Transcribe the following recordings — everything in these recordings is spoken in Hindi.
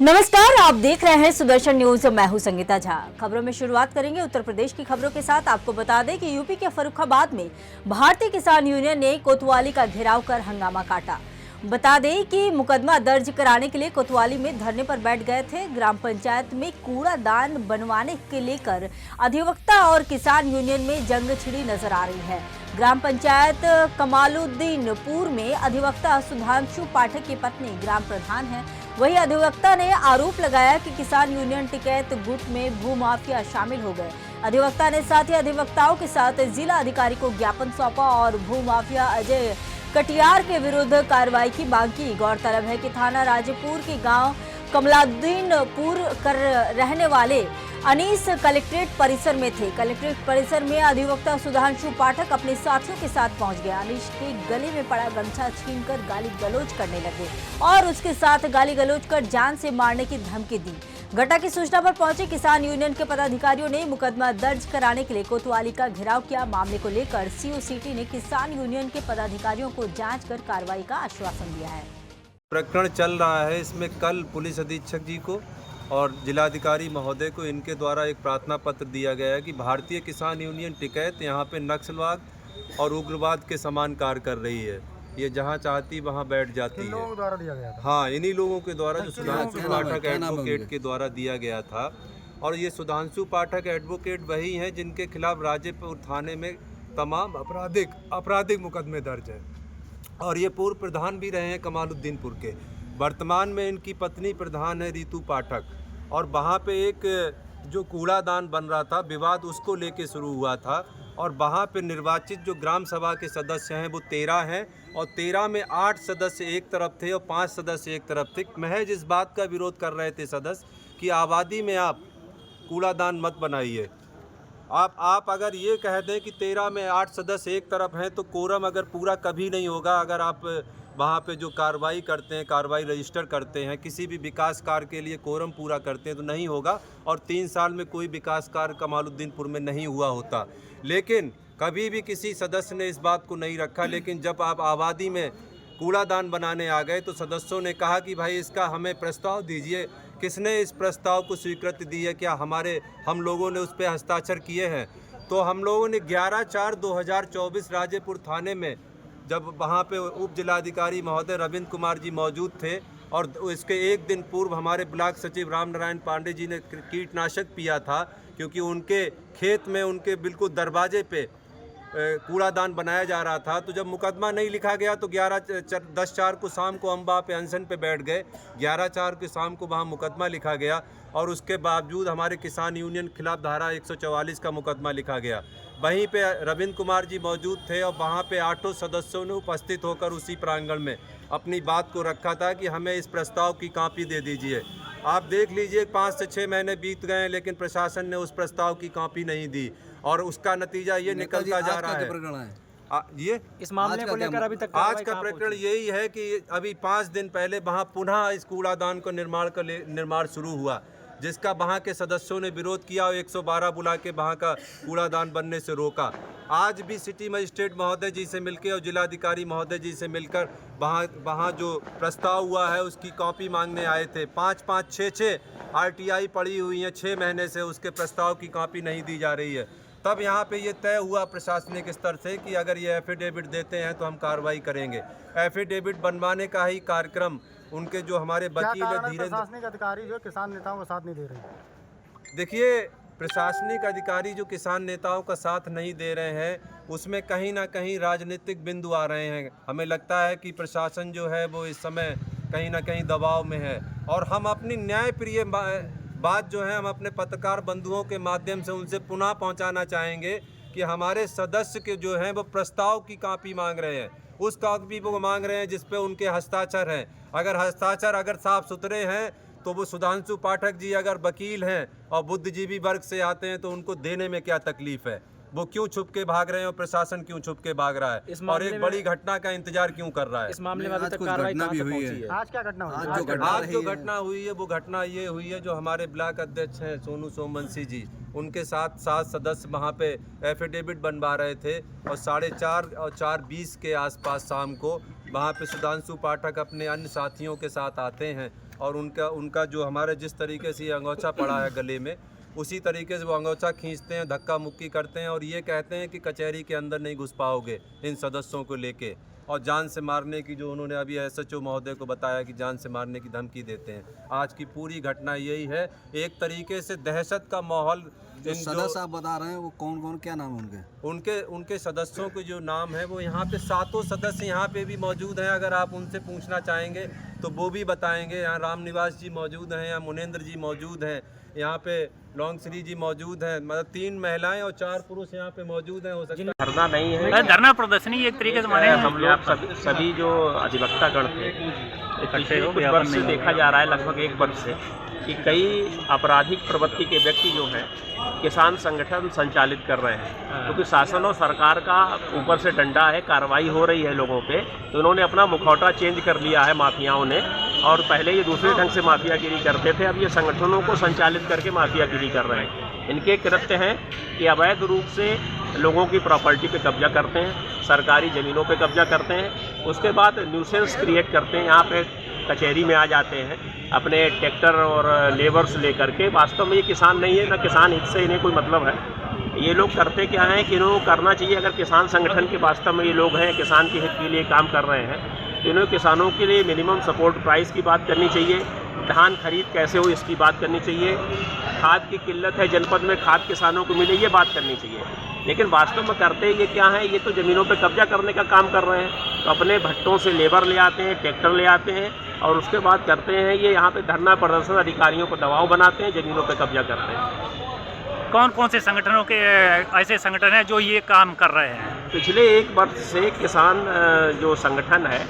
नमस्कार, आप देख रहे हैं सुदर्शन न्यूज। मैं हूं संगीता झा। खबरों में शुरुआत करेंगे उत्तर प्रदेश की खबरों के साथ। आपको बता दें कि यूपी के फर्रुखाबाद में भारतीय किसान यूनियन ने कोतवाली का घेराव कर हंगामा काटा। बता दें कि मुकदमा दर्ज कराने के लिए कोतवाली में धरने पर बैठ गए थे। ग्राम पंचायत में कूड़ादान बनवाने के लेकर अधिवक्ता और किसान यूनियन में जंग छिड़ी नजर आ रही है। ग्राम पंचायत कमालुद्दीनपुर में अधिवक्ता सुधांशु पाठक की पत्नी ग्राम प्रधान है। वही अधिवक्ता ने आरोप लगाया कि किसान यूनियन टिकैत गुट में भूमाफिया शामिल हो गए। अधिवक्ता ने साथ ही अधिवक्ताओं के साथ जिला अधिकारी को ज्ञापन सौंपा और भूमाफिया अजय कटियार के विरुद्ध कार्रवाई की मांग की। गौरतलब है कि थाना राजेपुर के गांव कमलादीनपुर कर रहने वाले अनीस कलेक्ट्रेट परिसर में थे। कलेक्ट्रेट परिसर में अधिवक्ता सुधांशु पाठक अपने साथियों के साथ पहुंच गए। अनीस के गले में पड़ा गमछा छीनकर गाली गलौज करने लगे और उसके साथ गाली गलौज कर जान से मारने की धमकी दी। घटना की सूचना पर पहुंचे किसान यूनियन के पदाधिकारियों ने मुकदमा दर्ज कराने के लिए कोतवाली का घेराव किया। मामले को लेकर सीओसीटी ने किसान यूनियन के पदाधिकारियों को जांच कर कार्रवाई का आश्वासन दिया है। प्रकरण चल रहा है। इसमें कल पुलिस अधीक्षक जी को और जिलाधिकारी महोदय को इनके द्वारा एक प्रार्थना पत्र दिया गया है कि भारतीय किसान यूनियन टिकैत यहाँ पे नक्सलवाद और उग्रवाद के समान कार्य कर रही है। ये जहाँ चाहती वहाँ बैठ जाती है। लोगों द्वारा दिया गया था। हाँ, इन्हीं लोगों के द्वारा जो सुधांशु पाठक एडवोकेट के द्वारा दिया गया था। और ये सुधांशु पाठक एडवोकेट वही हैं जिनके खिलाफ राजेपुर थाने में तमाम आपराधिक मुकदमे दर्ज है और ये पूर्व प्रधान भी रहे हैं कमालुद्दीनपुर के। वर्तमान में इनकी पत्नी प्रधान है रितु पाठक। और वहाँ पे एक जो कूड़ादान बन रहा था, विवाद उसको लेके शुरू हुआ था और वहाँ पे निर्वाचित जो ग्राम सभा के सदस्य हैं वो 13 हैं और 13 में 8 सदस्य एक तरफ थे और 5 सदस्य एक तरफ थे। महज इस बात का विरोध कर रहे थे सदस्य कि आबादी में आप कूड़ादान मत बनाइए। आप अगर ये कह दें कि 13 में 8 सदस्य एक तरफ हैं तो कोरम अगर पूरा कभी नहीं होगा। अगर आप वहाँ पे जो कार्रवाई करते हैं, कार्रवाई रजिस्टर करते हैं, किसी भी विकास कार्य के लिए कोरम पूरा करते हैं तो नहीं होगा। और 3 साल में कोई विकास कार्य कमालुद्दीनपुर में नहीं हुआ होता। लेकिन कभी भी किसी सदस्य ने इस बात को नहीं रखा। लेकिन जब आप आबादी में कूड़ादान बनाने आ गए तो सदस्यों ने कहा कि भाई इसका हमें प्रस्ताव दीजिए। किसने इस प्रस्ताव को स्वीकृति दी है? क्या हम लोगों ने उस पर हस्ताक्षर किए हैं? तो हम लोगों ने 11/4/2024 राजेपुर थाने में, जब वहाँ पे उप जिलाधिकारी महोदय रविंद्र कुमार जी मौजूद थे और इसके एक दिन पूर्व हमारे ब्लॉक सचिव राम नारायण पांडे जी ने कीटनाशक पिया था क्योंकि उनके खेत में उनके बिल्कुल दरवाजे पे कूड़ादान बनाया जा रहा था। तो जब मुकदमा नहीं लिखा गया तो 10/4 को शाम को अम्बा पे अनशन पे बैठ गए। 11/4 के शाम को वहाँ मुकदमा लिखा गया और उसके बावजूद हमारे किसान यूनियन के खिलाफ धारा 144 का मुकदमा लिखा गया। वहीं पे रविंद्र कुमार जी मौजूद थे और वहाँ पे 8 सदस्यों ने उपस्थित होकर उसी प्रांगण में अपनी बात को रखा था कि हमें इस प्रस्ताव की कॉपी दे दीजिए। आप देख लीजिए 5 से 6 महीने बीत गए लेकिन प्रशासन ने उस प्रस्ताव की कॉपी नहीं दी और उसका नतीजा ये निकलता जा रहा है। ये इस मामले को लेकर अभी तक आज का प्रकरण यही है कि अभी 5 दिन पहले वहाँ पुनः इस कूड़ादान को निर्माण शुरू हुआ, जिसका वहाँ के सदस्यों ने विरोध किया और 112 बुला के वहाँ का कूड़ादान बनने से रोका। आज भी सिटी मजिस्ट्रेट महोदय जी से मिलकर और जिलाधिकारी महोदय जी से मिलकर वहाँ जो प्रस्ताव हुआ है उसकी कॉपी मांगने आए थे। 5-5, 6-6 RTI पड़ी हुई हैं 6 महीने से, उसके प्रस्ताव की कॉपी नहीं दी जा रही है। तब यहाँ पे ये तय हुआ प्रशासनिक स्तर से कि अगर ये एफिडेविट देते हैं तो हम कार्रवाई करेंगे। एफिडेविट बनवाने का ही कार्यक्रम उनके जो हमारे वकील है धीरे प्रशासनिक अधिकारी जो किसान नेताओं का साथ नहीं दे रहे। देखिए, प्रशासनिक अधिकारी जो किसान नेताओं का साथ नहीं दे रहे हैं उसमें कहीं ना कहीं राजनीतिक बिंदु आ रहे हैं। हमें लगता है कि प्रशासन जो है वो इस समय कहीं ना कहीं दबाव में है और हम अपनी न्यायप्रिय बात जो है हम अपने पत्रकार बंधुओं के माध्यम से उनसे पुनः पहुंचाना चाहेंगे कि हमारे सदस्य के जो हैं वो प्रस्ताव की कॉपी मांग रहे हैं। उस कॉपी को मांग रहे हैं जिस पे उनके हस्ताक्षर हैं। अगर हस्ताक्षर अगर साफ सुथरे हैं तो वो सुधांशु पाठक जी अगर वकील हैं और बुद्धिजीवी वर्ग से आते हैं तो उनको देने में क्या तकलीफ है? वो क्यों छुप के भाग रहे हैं और प्रशासन क्यों छुप के भाग रहा है और एक बड़ी घटना का इंतजार क्यों कर रहा है? इस मामले में अभी तक कार्रवाई भी हुई है। आज क्या घटना हुई? आज जो घटना हुई है वो घटना ये हुई है जो हमारे ब्लॉक अध्यक्ष हैं सोनू सोमवंशी जी, उनके साथ 7 सदस्य वहाँ पे एफिडेविट बनवा रहे थे और 4:30 और 4:20 के आसपास शाम को वहाँ पे सुधांशु पाठक अपने अन्य साथियों के साथ आते हैं और उनका जो हमारे जिस तरीके से ये अंगोछा पड़ा है गले में, उसी तरीके से वो अंगोछा खींचते हैं, धक्का मुक्की करते हैं और ये कहते हैं कि कचहरी के अंदर नहीं घुस पाओगे इन सदस्यों को लेके, और जान से मारने की जो उन्होंने अभी SHO महोदय को बताया कि जान से मारने की धमकी देते हैं। आज की पूरी घटना यही है, एक तरीके से दहशत का माहौल। जो सदस्य आप बता रहे हैं वो कौन कौन, क्या नाम है उनके सदस्यों के जो नाम है वो यहाँ पे 7 सदस्य यहाँ पे भी मौजूद हैं। अगर आप उनसे पूछना चाहेंगे तो वो भी बताएंगे। यहाँ राम निवास जी मौजूद हैं, यहाँ मुनेंद्र जी मौजूद हैं, यहाँ पे लौंग श्री जी मौजूद हैं, मतलब 3 महिलाएं और 4 पुरुष यहाँ पे मौजूद हैं। हो सकता है धरना नहीं है, धरना प्रदर्शनी एक तरीके से माने हम लोग सभी जो अधिवक्ता गण थे, पिछले कुछ वर्ष से देखा जा रहा है, लगभग 1 वर्ष से, कि कई आपराधिक प्रवृत्ति के व्यक्ति जो हैं किसान संगठन संचालित कर रहे हैं, क्योंकि शासन और सरकार का ऊपर से डंडा है, कार्रवाई हो रही है लोगों पे, तो इन्होंने अपना मुखौटा चेंज कर लिया है माफियाओं ने। और पहले ये दूसरे ढंग से माफियागिरी करते थे, अब ये संगठनों को संचालित करके माफियागिरी कर रहे हैं। इनके कृत्य हैं कि अवैध रूप से लोगों की प्रॉपर्टी पे कब्जा करते हैं, सरकारी ज़मीनों पे कब्जा करते हैं, उसके बाद न्यूसेंस क्रिएट करते हैं, यहाँ पे कचहरी में आ जाते हैं अपने ट्रैक्टर और लेबर्स लेकर के। वास्तव में ये किसान नहीं है, ना किसान हित से इन्हें कोई मतलब है। ये लोग करते क्या हैं कि इन्हों करना चाहिए, अगर किसान संगठन के वास्तव में ये लोग हैं, किसान के हित के लिए काम कर रहे हैं, तो इन्हें किसानों के लिए मिनिमम सपोर्ट प्राइस की बात करनी चाहिए, धान खरीद कैसे हो इसकी बात करनी चाहिए, खाद की किल्लत है जनपद में, खाद किसानों को मिले, ये बात करनी चाहिए। लेकिन वास्तव में करते ये क्या है, ये तो ज़मीनों पे कब्जा करने का काम कर रहे हैं। तो अपने भट्टों से लेबर ले आते हैं, ट्रैक्टर ले आते हैं और उसके बाद करते हैं ये यहाँ पे धरना प्रदर्शन, अधिकारियों को दबाव बनाते हैं, ज़मीनों पे कब्जा करते हैं। कौन कौन से संगठनों के ऐसे संगठन हैं जो ये काम कर रहे हैं? पिछले 1 वर्ष से किसान जो संगठन है,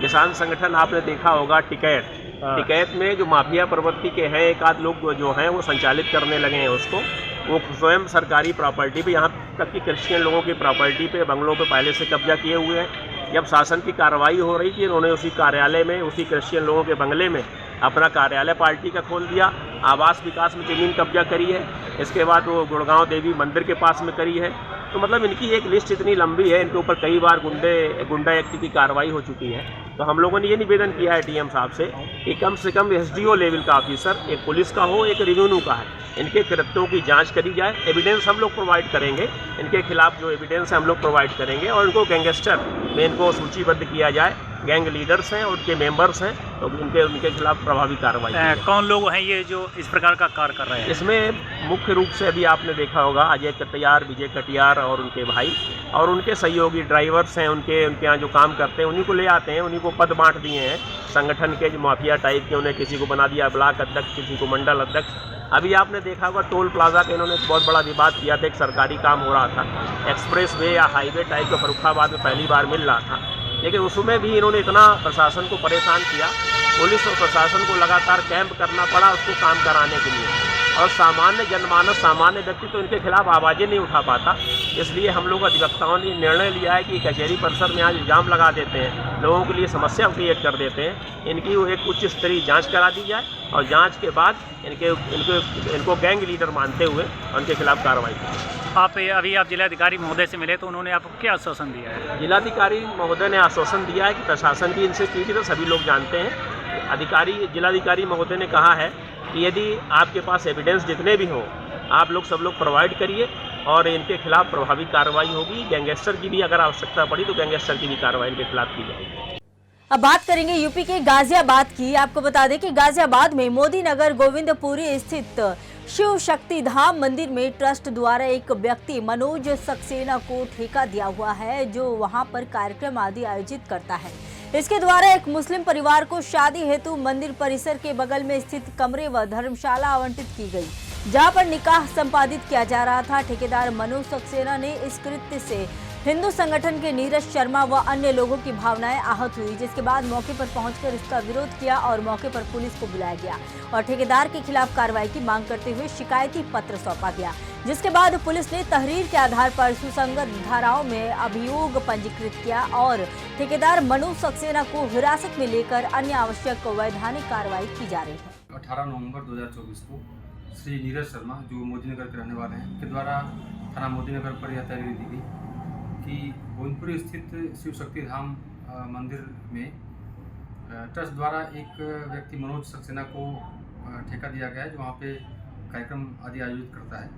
किसान संगठन आपने देखा होगा टिकैत में जो माफिया प्रवृत्ति के हैं, 1 आध लोग जो हैं वो संचालित करने लगे हैं उसको। वो स्वयं सरकारी प्रॉपर्टी पे, यहाँ तक कि क्रिश्चियन लोगों की प्रॉपर्टी पे, बंगलों पे पहले से कब्जा किए हुए हैं। जब शासन की कार्रवाई हो रही थी, इन्होंने उसी कार्यालय में, उसी क्रिश्चियन लोगों के बंगले में अपना कार्यालय पार्टी का खोल दिया। आवास विकास में ज़मीन कब्जा करी है। इसके बाद वो गुड़गांव देवी मंदिर के पास में करी है। तो मतलब इनकी एक लिस्ट इतनी लंबी है, इनके ऊपर कई बार गुंडा एक्ट की कार्रवाई हो चुकी है। तो हम लोगों ने ये निवेदन किया है डीएम साहब से कम SDO लेवल का ऑफिसर, एक पुलिस का हो, एक रेवेन्यू का है, इनके कृत्यों की जांच करी जाए। एविडेंस हम लोग प्रोवाइड करेंगे, इनके खिलाफ जो एविडेंस है हम लोग प्रोवाइड करेंगे और इनको गैंगस्टर में इनको सूचीबद्ध किया जाए। गैंग लीडर्स हैं, उनके मेंबर्स हैं, तो उनके खिलाफ प्रभावी कार्रवाई। कौन लोग हैं ये जो इस प्रकार का कार्य कर रहे हैं? इसमें मुख्य रूप से अभी आपने देखा होगा अजय कटियार, विजय कटियार और उनके भाई और उनके सहयोगी ड्राइवर्स हैं, उनके यहाँ जो काम करते हैं उन्हीं को ले आते हैं, उन्हीं को पद बांट दिए हैं संगठन के, जो माफिया टाइप के, उन्हें किसी को बना दिया ब्लॉक अध्यक्ष, किसी को मंडल अध्यक्ष। अभी आपने देखा होगा टोल प्लाजा का इन्होंने बहुत बड़ा विवाद किया था। एक सरकारी काम हो रहा था, एक्सप्रेस वे या हाईवे टाइप का फर्रुखाबाद में पहली बार मिल रहा था, लेकिन उसमें भी इन्होंने इतना प्रशासन को परेशान किया, पुलिस और प्रशासन को लगातार कैंप करना पड़ा उसको काम कराने के लिए। और सामान्य जनमानस, सामान्य व्यक्ति तो इनके खिलाफ आवाज़ें नहीं उठा पाता। इसलिए हम लोग अधिवक्ताओं ने निर्णय लिया है कि कचहरी परिसर में आज इल्ज़ाम लगा देते हैं, लोगों के लिए समस्या क्रिएट कर देते हैं। इनकी एक उच्च स्तरीय जांच करा दी जाए और जांच के बाद इनको गैंग लीडर मानते हुए उनके खिलाफ कार्रवाई की। अभी आप जिलाधिकारी महोदय से मिले तो उन्होंने आपको क्या आश्वासन दिया है? जिलाधिकारी महोदय ने आश्वासन दिया है कि प्रशासन की इनसे की तो सभी लोग जानते हैं। जिलाधिकारी महोदय ने कहा है कि यदि आपके पास एविडेंस जितने भी हों आप लोग सब लोग प्रोवाइड करिए और इनके खिलाफ प्रभावी कार्रवाई होगी। गैंगस्टर की भी अगर आवश्यकता पड़ी तो गैंगस्टर की भी कार्रवाई इनके खिलाफ की जाएगी। अब बात करेंगे यूपी के गाजियाबाद की। आपको बता दें कि गाजियाबाद में मोदी नगर गोविंदपुरी स्थित शिव शक्ति धाम मंदिर में ट्रस्ट द्वारा एक व्यक्ति मनोज सक्सेना को ठेका दिया हुआ है, जो वहां पर कार्यक्रम आदि आयोजित करता है। इसके द्वारा एक मुस्लिम परिवार को शादी हेतु मंदिर परिसर के बगल में स्थित कमरे व धर्मशाला आवंटित की गई, जहां पर निकाह संपादित किया जा रहा था। ठेकेदार मनोज सक्सेना ने इस कृत्य से हिंदू संगठन के नीरज शर्मा व अन्य लोगों की भावनाएं आहत हुई, जिसके बाद मौके पर पहुंचकर इसका विरोध किया और मौके पर पुलिस को बुलाया गया और ठेकेदार के खिलाफ कार्रवाई की मांग करते हुए शिकायती पत्र सौंपा गया, जिसके बाद पुलिस ने तहरीर के आधार पर सुसंगत धाराओं में अभियोग पंजीकृत किया और ठेकेदार मनोज सक्सेना को हिरासत में लेकर अन्य आवश्यक वैधानिक कार्रवाई की जा रही है। 18 नवंबर 2024 को श्री नीरज शर्मा, जो मोदीनगर के रहने वाले हैं, के द्वारा थाना मोदीनगर पर यह तहरीर दी गई कि गोविंदपुरी स्थित शिव शक्ति धाम मंदिर में ट्रस्ट द्वारा एक व्यक्ति मनोज सक्सेना को ठेका दिया गया है जो वहाँ पे कार्यक्रम आदि आयोजित करता है।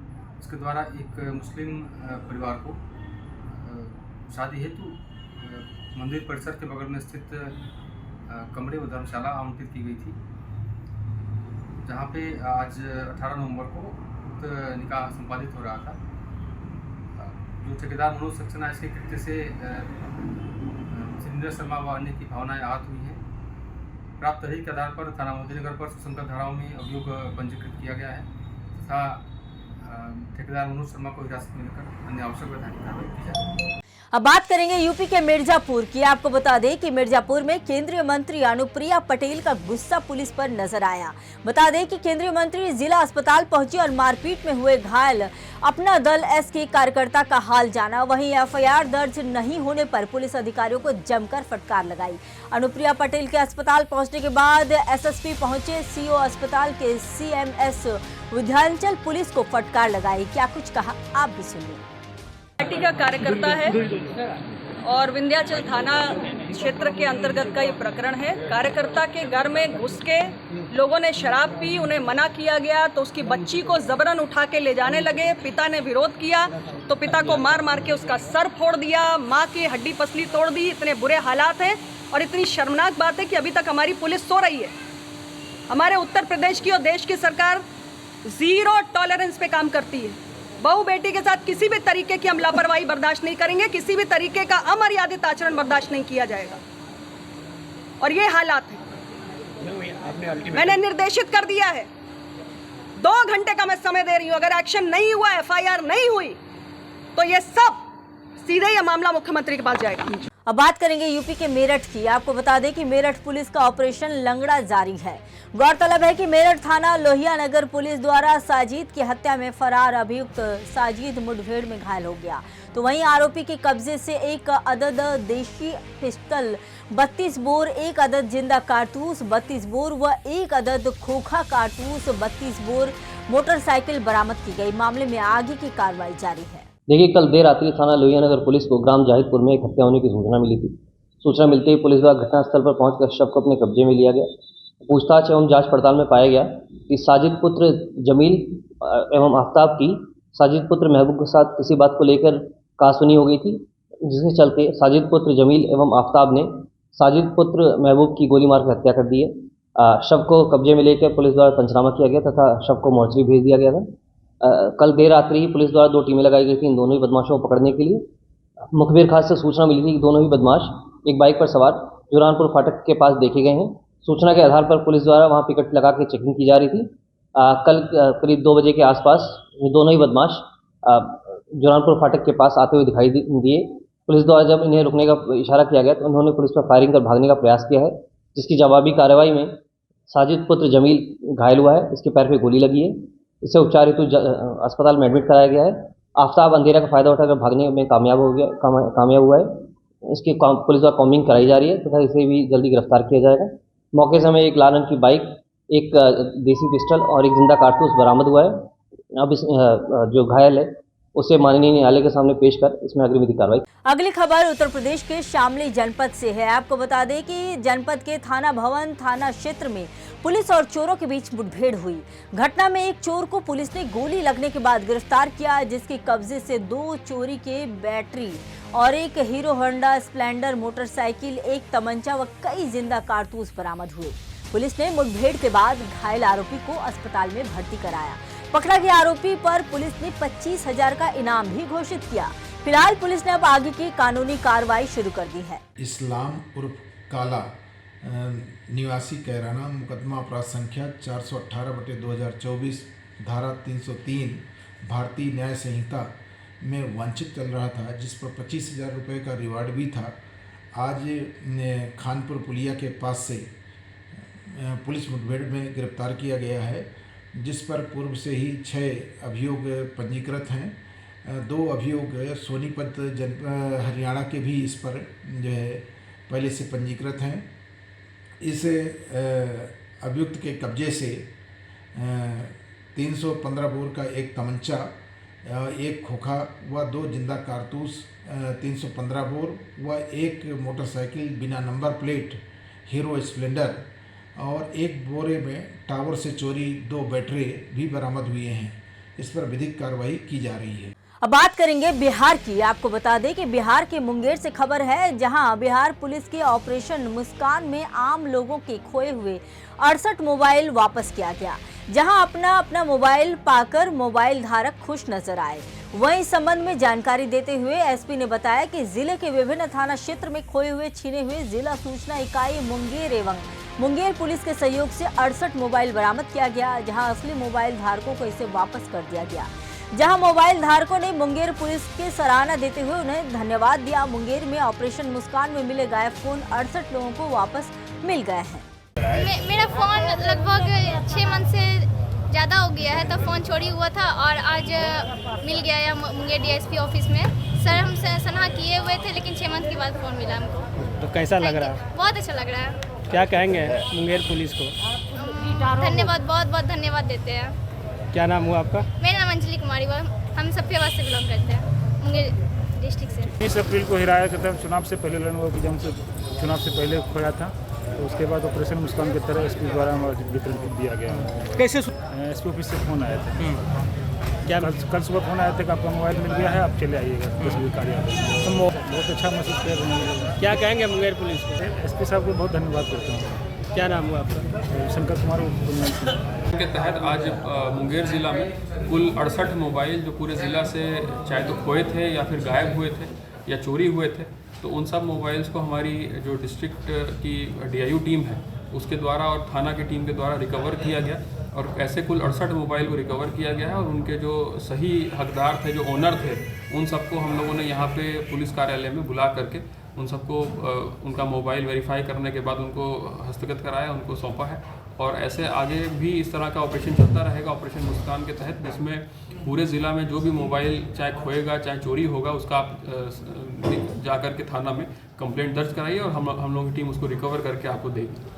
इसके द्वारा एक मुस्लिम परिवार को शादी हेतु मंदिर परिसर के बगल में स्थित कमरे व धर्मशाला आवंटित की गई थी, जहाँ पे आज 18 नवंबर को निकाह संपादित हो रहा था। जो ठेकेदार मनोज सक्सेना इसके कृत्य से नीरज शर्मा व अन्य की भावनाएं आहत हुई हैं। प्राप्त तहरीर के आधार पर थाना मोदीनगर पर सुसंगत धाराओं में अभियोग पंजीकृत किया गया है तथा ठेकेदार मनोज शर्मा को हिरासत में लेकर अन्य आवश्यक वैधानिक कार्रवाई की जाएगी। अब बात करेंगे यूपी के मिर्जापुर की। आपको बता दें कि मिर्जापुर में केंद्रीय मंत्री अनुप्रिया पटेल का गुस्सा पुलिस पर नजर आया। बता दें कि केंद्रीय मंत्री जिला अस्पताल पहुंची और मारपीट में हुए घायल अपना दल एस के कार्यकर्ता का हाल जाना। वहीं एफआईआर दर्ज नहीं होने पर पुलिस अधिकारियों को जमकर फटकार लगाई। अनुप्रिया पटेल के अस्पताल पहुंचने के बाद एसएसपी पहुंचे, सीओ अस्पताल के सीएमएस विंध्याचल पुलिस को फटकार लगाई। क्या कुछ कहा आप भी सुनिए। पार्टी का कार्यकर्ता है और विंध्याचल थाना क्षेत्र के अंतर्गत का ये प्रकरण है। कार्यकर्ता के घर में घुस के लोगों ने शराब पी, उन्हें मना किया गया तो उसकी बच्ची को जबरन उठा के ले जाने लगे। पिता ने विरोध किया तो पिता को मार मार के उसका सर फोड़ दिया, माँ की हड्डी पसली तोड़ दी। इतने बुरे हालात हैं और इतनी शर्मनाक बात है कि अभी तक हमारी पुलिस सो रही है। हमारे उत्तर प्रदेश की और देश की सरकार जीरो टॉलरेंस पे काम करती है। बहू बेटी के साथ किसी भी तरीके की हम लापरवाही बर्दाश्त नहीं करेंगे, किसी भी तरीके का अमर्यादित आचरण बर्दाश्त नहीं किया जाएगा। और ये हालात है, मैंने निर्देशित कर दिया है, 2 घंटे का मैं समय दे रही हूं। अगर एक्शन नहीं हुआ, एफआईआर नहीं हुई तो ये सब सीधे ये मामला मुख्यमंत्री के पास जाएगा। अब बात करेंगे यूपी के मेरठ की। आपको बता दें कि मेरठ पुलिस का ऑपरेशन लंगड़ा जारी है। गौरतलब है कि मेरठ थाना लोहिया नगर पुलिस द्वारा साजिद की हत्या में फरार अभियुक्त साजिद मुठभेड़ में घायल हो गया, तो वहीं आरोपी के कब्जे से एक अदद देशी पिस्टल, 32 बोर, एक अदद जिंदा कारतूस 32 बोर व एक अदद खोखा कारतूस 32 बोर मोटरसाइकिल बरामद की गई। मामले में आगे की कार्रवाई जारी है। देखिए, कल देर रात्रि थाना लोहिया नगर पुलिस को ग्राम जाहिदपुर में एक हत्या होने की सूचना मिली थी। सूचना मिलते ही पुलिस द्वारा घटनास्थल पर पहुंचकर शव को अपने कब्जे में लिया गया। पूछताछ एवं जांच पड़ताल में पाया गया कि साजिद पुत्र जमील एवं आफ्ताब की साजिद पुत्र महबूब के साथ किसी बात को लेकर कहासुनी हो गई थी, जिसके चलते साजिद पुत्र जमील एवं आफ्ताब ने साजिद पुत्र महबूब की गोली मारकर हत्या कर दी है। शव को कब्जे में लेकर पुलिस द्वारा पंचनामा किया गया तथा शव को मोर्चरी भेज दिया गया था। कल देर रात्रि ही पुलिस द्वारा 2 टीमें लगाई गई थी इन दोनों ही बदमाशों को पकड़ने के लिए। मुखबिर खास से सूचना मिली थी कि दोनों ही बदमाश एक बाइक पर सवार जुरानपुर फाटक के पास देखे गए हैं। सूचना के आधार पर पुलिस द्वारा वहां पिकेट लगा के चेकिंग की जा रही थी। कल करीब 2 बजे के आसपास ये दोनों ही बदमाश जुरानपुर फाटक के पास आते हुए दिखाई दिए। पुलिस द्वारा जब इन्हें रुकने का इशारा किया गया तो उन्होंने पुलिस पर फायरिंग कर भागने का प्रयास किया है, जिसकी जवाबी कार्रवाई में साजिद पुत्र जमील घायल हुआ है। इसके पैर पर गोली लगी है। इसे उपचार हेतु अस्पताल में एडमिट कराया गया है। आफ्ताब अंधेरा का फायदा उठाकर भागने में कामयाब हुआ है। इसकी पुलिस द्वारा कॉम्बिंग कराई जा रही है तथा इसे भी जल्दी गिरफ्तार किया जाएगा। मौके से हमें एक लाल रंग की बाइक, एक देसी पिस्टल और एक जिंदा कारतूस बरामद हुआ है। अब इस जो घायल है उसे माननीय न्यायालय के सामने पेश कर इसमें अग्रिम विधिक कार्रवाई। अगली खबर उत्तर प्रदेश के शामली जनपद से है। आपको बता दें कि जनपद के थाना भवन थाना क्षेत्र में पुलिस और चोरों के बीच मुठभेड़ हुई। घटना में एक चोर को पुलिस ने गोली लगने के बाद गिरफ्तार किया, जिसके कब्जे से 2 चोरी के बैटरी और एक हीरो होंडा स्प्लेंडर मोटरसाइकिल, एक तमंचा व कई जिंदा कारतूस बरामद हुए। पुलिस ने मुठभेड़ के बाद घायल आरोपी को अस्पताल में भर्ती कराया। पकड़ा गया आरोपी पर पुलिस ने 25,000 का इनाम भी घोषित किया। फिलहाल पुलिस ने अब आगे की कानूनी कार्रवाई शुरू कर दी है। इस्लाम उर्फ काला निवासी कैराना, मुकदमा अपराध संख्या 418/2024 धारा 303 भारतीय न्याय संहिता में वांछित चल रहा था, जिस पर 25,000 रुपये का रिवार्ड भी था। आज खानपुर पुलिया के पास से पुलिस मुठभेड़ में गिरफ्तार किया गया है, जिस पर पूर्व से ही 6 अभियोग पंजीकृत हैं। 2 अभियोग सोनीपत हरियाणा के भी इस पर जो है पहले से पंजीकृत हैं। इस अभियुक्त के कब्जे से 315 बोर का एक तमंचा, एक खोखा व 2 जिंदा कारतूस 315 बोर व एक मोटरसाइकिल बिना नंबर प्लेट हीरो स्प्लेंडर और एक बोरे में टावर से चोरी 2 बैटरी भी बरामद हुए हैं। इस पर विधिक कार्रवाई की जा रही है। अब बात करेंगे बिहार की। आपको बता दें कि बिहार के मुंगेर से खबर है, जहां बिहार पुलिस के ऑपरेशन मुस्कान में आम लोगों के खोए हुए 68 मोबाइल वापस किया गया, जहां अपना मोबाइल पाकर मोबाइल धारक खुश नजर आए। वहीं इस संबंध में जानकारी देते हुए एसपी ने बताया कि जिले के विभिन्न थाना क्षेत्र में खोए हुए छीने हुए जिला सूचना इकाई मुंगेर एवं मुंगेर पुलिस के सहयोग से 68 मोबाइल बरामद किया गया, जहां असली मोबाइल धारकों को इसे वापस कर दिया गया। जहां मोबाइल धारकों ने मुंगेर पुलिस की सराहना देते हुए उन्हें धन्यवाद दिया। मुंगेर में ऑपरेशन मुस्कान में मिले गायब फोन 68 लोगों को वापस मिल गए हैं। मेरा फोन लगभग 6 मंथ से ज़्यादा हो गया है, तो फ़ोन चोरी हुआ था और आज मिल गया है मुंगेर डीएसपी ऑफिस में। सर हम सराहना किए हुए थे, लेकिन 6 मंथ के बाद फ़ोन मिला हमको। तो कैसा लग रहा है? बहुत अच्छा लग रहा है। क्या कहेंगे मुंगेर पुलिस को? धन्यवाद, बहुत बहुत धन्यवाद देते हैं। क्या नाम हुआ आपका? मेरा नाम अंजलि कुमारी हुआ, हम सफियाबाद से बिलोंग करते हैं, मुंगेर डिस्ट्रिक्ट से। 20 अप्रैल को हिराया के तहत चुनाव से पहले जब से चुनाव से पहले खोया था, तो उसके बाद ऑपरेशन मुस्कान की तरह एसपी द्वारा वितरण दिया गया। कैसे? एसपी ऑफिस से फ़ोन आया था। क्या कल सुबह फ़ोन आया था कि आपका मोबाइल मिल गया है, आप चले आइएगा तस्वीर कार्यालय। तो बहुत अच्छा महसूस कर रहे हैं। क्या कहेंगे मुंगेर पुलिस को? एसपी साहब को बहुत धन्यवाद करता हूँ। क्या नाम हुआ आपका? शंकर कुमार के तहत आज मुंगेर ज़िला में कुल 68 मोबाइल जो पूरे ज़िला से चाहे तो खोए थे या फिर गायब हुए थे या चोरी हुए थे, तो उन सब मोबाइल्स को हमारी जो डिस्ट्रिक्ट की डीआईयू टीम है उसके द्वारा और थाना की टीम के द्वारा रिकवर किया गया। और ऐसे कुल 68 मोबाइल को रिकवर किया गया है और उनके जो सही हकदार थे, जो ओनर थे, उन सबको हम लोगों ने यहाँ पे पुलिस कार्यालय में बुला करके उन सबको उनका मोबाइल वेरीफाई करने के बाद उनको हस्तगत कराया, उनको सौंपा है। और ऐसे आगे भी इस तरह का ऑपरेशन चलता रहेगा, ऑपरेशन मुस्कान के तहत, जिसमें पूरे ज़िला में जो भी मोबाइल चाहे खोएगा चाहे चोरी होगा, उसका आप जाकर के थाना में कंप्लेंट दर्ज कराइए और हम लोगों की टीम उसको रिकवर करके आपको देगी।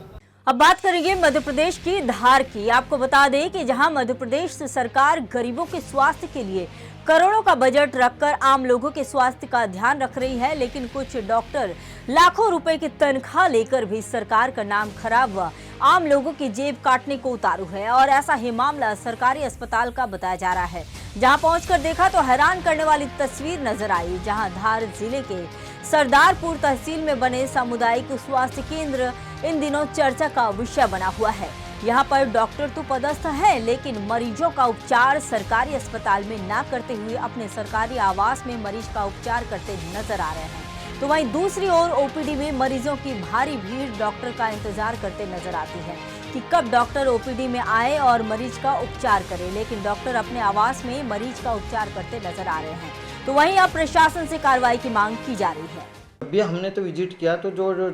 अब बात करेंगे मध्य प्रदेश की धार की। आपको बता दें कि जहां मध्य प्रदेश सरकार गरीबों के स्वास्थ्य के लिए करोड़ों का बजट रखकर आम लोगों के स्वास्थ्य का ध्यान रख रही है, लेकिन कुछ डॉक्टर लाखों रुपए की तनख्वाह लेकर भी सरकार का नाम खराब व आम लोगों की जेब काटने को उतारू है। और ऐसा ही मामला सरकारी अस्पताल का बताया जा रहा है, जहां पहुंचकर देखा तो हैरान करने वाली तस्वीर नजर आई, जहां धार जिले के सरदारपुर तहसील में बने सामुदायिक स्वास्थ्य केंद्र इन दिनों चर्चा का विषय बना हुआ है। यहाँ पर डॉक्टर तो पदस्थ हैं, लेकिन मरीजों का उपचार सरकारी अस्पताल में ना करते हुए अपने सरकारी आवास में मरीज का उपचार करते नजर आ रहे हैं। तो वहीं दूसरी ओर ओपीडी में मरीजों की भारी भीड़ डॉक्टर का इंतजार करते नजर आती है कि कब डॉक्टर ओपीडी में आए और मरीज का उपचार करे, लेकिन डॉक्टर अपने आवास में मरीज का उपचार करते नजर आ रहे हैं। तो वहीं अब प्रशासन से कार्रवाई की मांग की जा रही है। अभी हमने तो विजिट किया, तो जो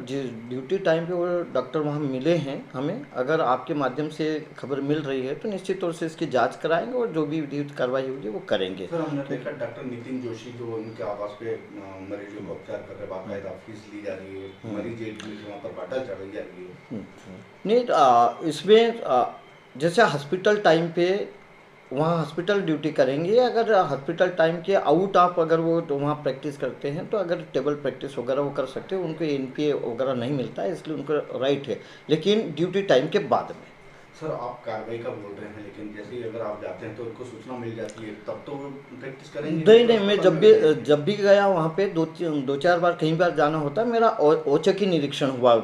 ड्यूटी टाइम पे वो डॉक्टर वहाँ मिले हैं हमें। अगर आपके माध्यम से खबर मिल रही है तो निश्चित तौर से इसकी जांच कराएंगे और जो भी विधिक कार्रवाई होगी वो करेंगे। सर, हमने देखा डॉक्टर नितिन जोशी जो उनके आवास पे मरीजों का उपचार कर रहे, बाकायदा फीस ली जा रही है, मरीज एडमिट वहाँ पर बाटा चढ़ाई जा रही है। नहीं, इसमें जैसे हॉस्पिटल टाइम पे वहाँ हॉस्पिटल ड्यूटी करेंगे। अगर हॉस्पिटल टाइम के आउट ऑफ अगर वो तो वहाँ प्रैक्टिस करते हैं तो अगर टेबल प्रैक्टिस वगैरह वो कर सकते हैं, उनको एनपीए वगैरह नहीं मिलता है, इसलिए उनको राइट है, लेकिन ड्यूटी टाइम के बाद में। सर, आप कार्रवाई का बोल रहे हैं, लेकिन जैसे ही अगर आप जाते हैं तो उनको सूचना मिल जाती है, तब तो वो प्रैक्टिस करेंगे? नहीं, मैं जब भी गया वहाँ पे दो चार बार कहीं बार जाना होता है, मेरा औचक ही निरीक्षण हुआ,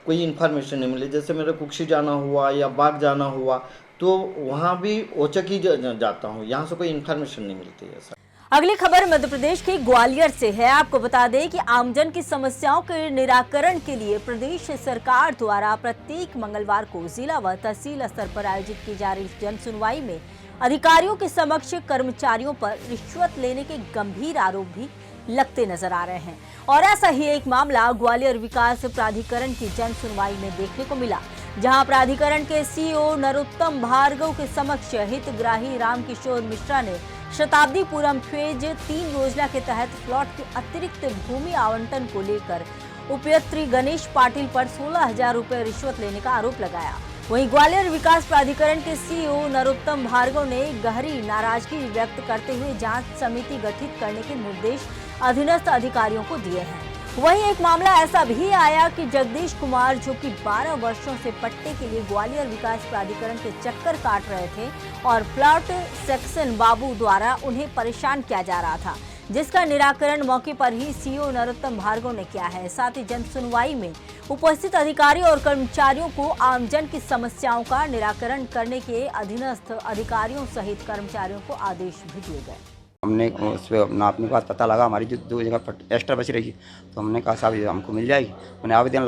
कोई इन्फॉर्मेशन नहीं मिली। जैसे मेरे कुक्षी जाना हुआ या बाग जाना हुआ तो वहाँ भी औचक ही जाता हूँ, यहाँ से कोई इन्फॉर्मेशन नहीं मिलती है। सर, अगली खबर मध्य प्रदेश के ग्वालियर से है। आपको बता दें कि आमजन की समस्याओं के निराकरण के लिए प्रदेश सरकार द्वारा प्रत्येक मंगलवार को जिला व तहसील स्तर पर आयोजित की जा रही जन सुनवाई में अधिकारियों के समक्ष कर्मचारियों पर रिश्वत लेने के गंभीर आरोप भी लगते नजर आ रहे हैं। और ऐसा ही एक मामला ग्वालियर विकास प्राधिकरण की जन सुनवाई में देखने को मिला, जहां प्राधिकरण के सीईओ नरोत्तम भार्गव के समक्ष हितग्राही रामकिशोर मिश्रा ने शताब्दीपुरम फेज 3 योजना के तहत प्लॉट के अतिरिक्त भूमि आवंटन को लेकर उपयंत्री गणेश पाटिल पर 16,000 रुपए रिश्वत लेने का आरोप लगाया। वहीं ग्वालियर विकास प्राधिकरण के सीईओ नरोत्तम भार्गव ने गहरी नाराजगी व्यक्त करते हुए जांच समिति गठित करने के निर्देश अधीनस्थ अधिकारियों को दिए हैं। वहीं एक मामला ऐसा भी आया कि जगदीश कुमार, जो कि 12 वर्षों से पट्टे के लिए ग्वालियर विकास प्राधिकरण के चक्कर काट रहे थे और प्लॉट सेक्शन बाबू द्वारा उन्हें परेशान किया जा रहा था, जिसका निराकरण मौके पर ही सीओ नरोत्तम भार्गव ने किया है। साथ ही जन सुनवाई में उपस्थित अधिकारियों और कर्मचारियों को आमजन की समस्याओं का निराकरण करने के अधीनस्थ अधिकारियों सहित कर्मचारियों को आदेश भी दिए गए। हमने उस पर नापने के बाद पता लगा हमारी जो 2 जगह एक्स्ट्रा बच रही है, तो हमने कहा साहब ये हमको मिल जाएगी। मैंने आवेदन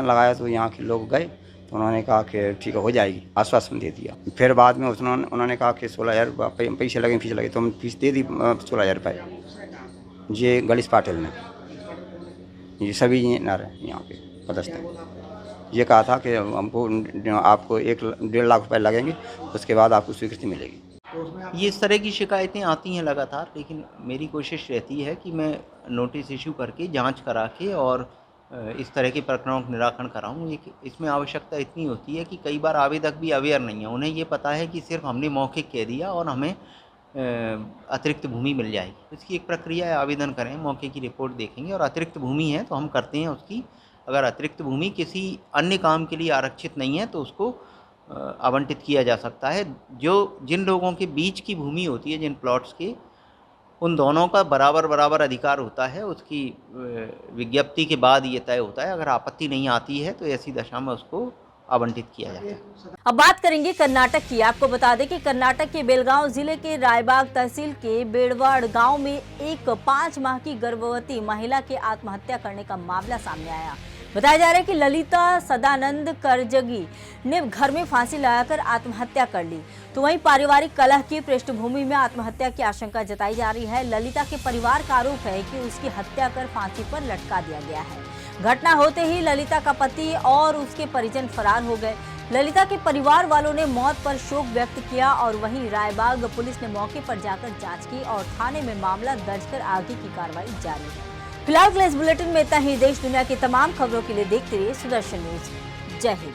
लगाया तो यहाँ के लोग गए तो उन्होंने कहा कि ठीक है हो जाएगी, आश्वासन दे दिया। फिर बाद में उन्होंने कहा कि 16,000 पैसे लगे, फीस लगे, तो हम फीस दे दी 16,000 रुपये। ये गणेश पाटिल ने, ये सभी यहाँ पे पदस्थ, ये कहा था कि हमको आपको 1.5 लाख रुपये लगेंगे, उसके बाद आपको स्वीकृति मिलेगी। ये इस तरह की शिकायतें आती हैं लगातार, लेकिन मेरी कोशिश रहती है कि मैं नोटिस इशू करके जांच करा के और इस तरह के प्रकरणों का निराकरण कराऊँ। इसमें आवश्यकता इतनी होती है कि कई बार आवेदक भी अवेयर नहीं है, उन्हें ये पता है कि सिर्फ हमने मौखिक कह दिया और हमें अतिरिक्त भूमि मिल जाएगी। इसकी एक प्रक्रिया है, आवेदन करें, मौके की रिपोर्ट देखेंगे और अतिरिक्त भूमि है तो हम करते हैं उसकी। अगर अतिरिक्त भूमि किसी अन्य काम के लिए आरक्षित नहीं है तो उसको आवंटित किया जा सकता है। जिन लोगों के बीच की भूमि होती है, जिन प्लॉट्स के, उन दोनों का बराबर अधिकार होता है। उसकी विज्ञप्ति के बाद ये तय होता है। अगर आपत्ति नहीं आती है तो ऐसी दशा में उसको आवंटित किया जाता है। अब बात करेंगे कर्नाटक की। आपको बता दें कि कर्नाटक के बेलगांव जिले के रायबाग तहसील के बेड़वाड़ गांव में एक 5 माह की गर्भवती महिला के आत्महत्या करने का मामला सामने आया। बताया जा रहा है कि ललिता सदानंद करजगी ने घर में फांसी लगाकर आत्महत्या कर ली। तो वहीं पारिवारिक कलह की पृष्ठभूमि में आत्महत्या की आशंका जताई जा रही है। ललिता के परिवार का आरोप है कि उसकी हत्या कर फांसी पर लटका दिया गया है। घटना होते ही ललिता का पति और उसके परिजन फरार हो गए। ललिता के परिवार वालों ने मौत पर शोक व्यक्त किया और वहीं रायबाग पुलिस ने मौके पर जाकर जांच की और थाने में मामला दर्ज कर आगे की कार्रवाई जारी है। फिलहाल के लिए इस बुलेटिन में इतना ही। देश दुनिया की तमाम खबरों के लिए देखते रहिए सुदर्शन न्यूज। जय हिंद।